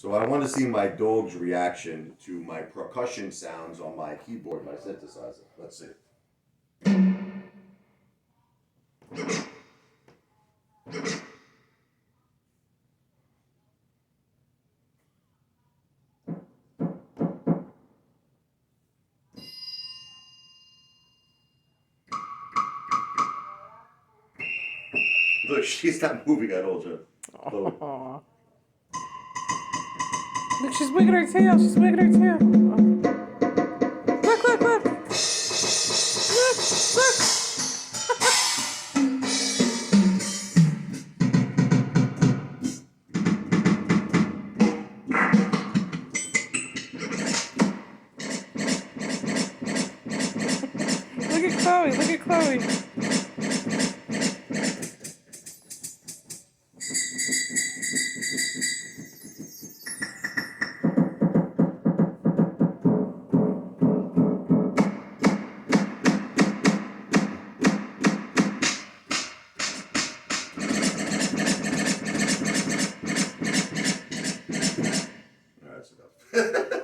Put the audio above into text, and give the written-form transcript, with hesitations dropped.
So I want to see my dog's reaction to my percussion sounds on my keyboard, my synthesizer. Let's see. Look, she's not moving at all, Joe. Aww. Look, she's wigging her tail. She's wigging her tail. Look, look, look. Look, look. Look at Chloe. Look at Chloe. All right, that's enough.